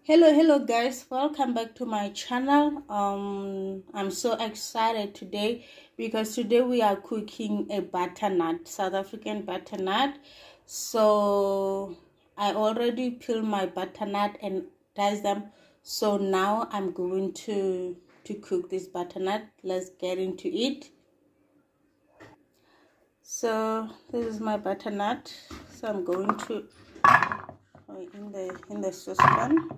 Hello guys, welcome back to my channel. I'm so excited today because today we are cooking a butternut, South African butternut. So I already peeled my butternut and diced them, so now I'm going to cook this butternut. Let's get into it. So this is my butternut, so I'm going to in the saucepan.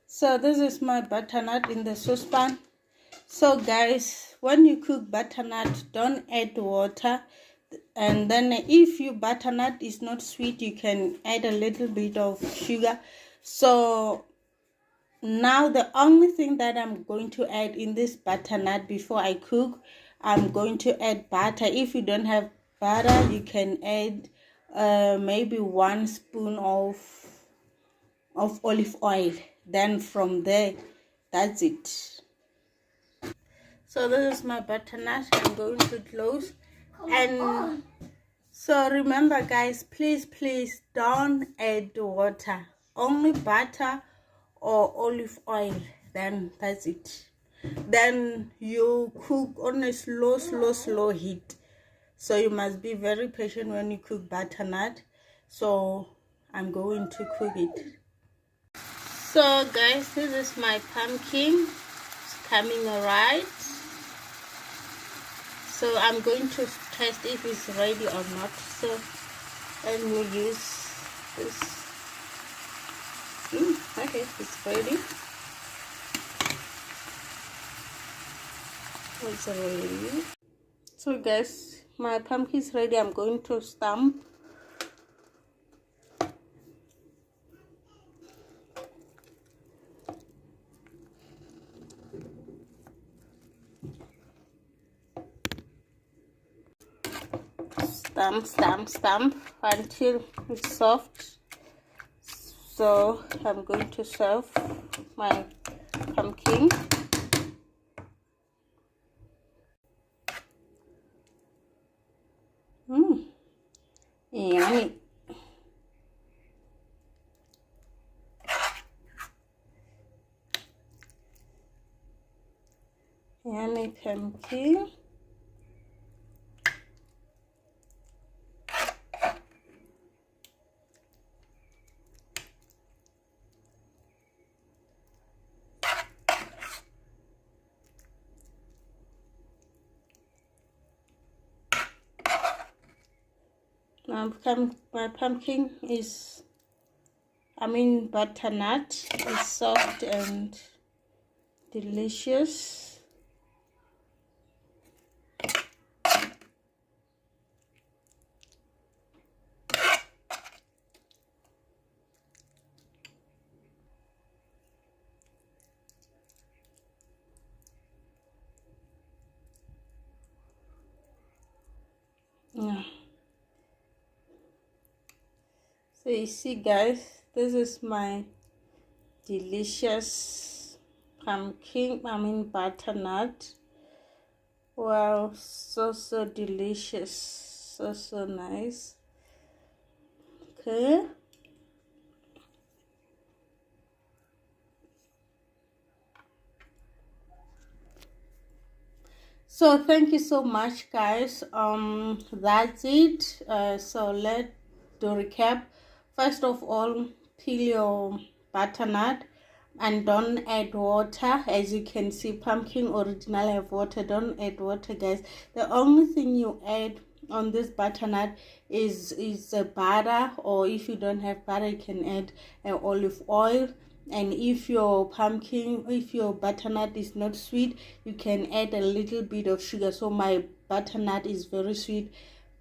So this is my butternut in the saucepan. So guys, when you cook butternut, don't add water. And then if your butternut is not sweet, you can add a little bit of sugar. So now the only thing that I'm going to add in this butternut before I cook, I'm going to add butter. If you don't have butter, you can add maybe 1 spoon of olive oil. Then from there, that's it. So this is my butternut. I'm going to close. And so remember guys, please don't add water, only butter or olive oil. Then that's it. Then you cook on a slow heat. So you must be very patient when you cook butternut. So I'm going to cook it. So guys, this is my pumpkin. It's coming alright. So I'm going to test if it's ready or not. So let me use this. Okay, it's ready. It's ready. So guys, my pumpkin is ready. I'm going to stamp. Stamp until it's soft. So I'm going to serve my pumpkin. Yummy. Yummy pumpkin. My pumpkin is, butternut is soft and delicious. Yeah. So you see guys, this is my delicious pumpkin, butternut. Wow, so delicious, so nice. Okay. So thank you so much guys. That's it. So let's do recap. First of all, peel your butternut and don't add water. As you can see, pumpkin originally have water. Don't add water guys. The only thing you add on this butternut is butter, or if you don't have butter, you can add olive oil. And if your butternut is not sweet, you can add a little bit of sugar. So my butternut is very sweet.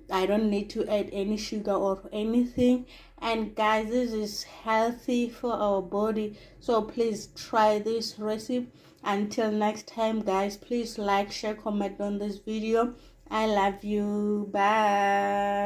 I don't need to add any sugar or anything. And guys, this is healthy for our body, so please try this recipe. Until next time guys, please like, share, comment on this video, I love you. Bye.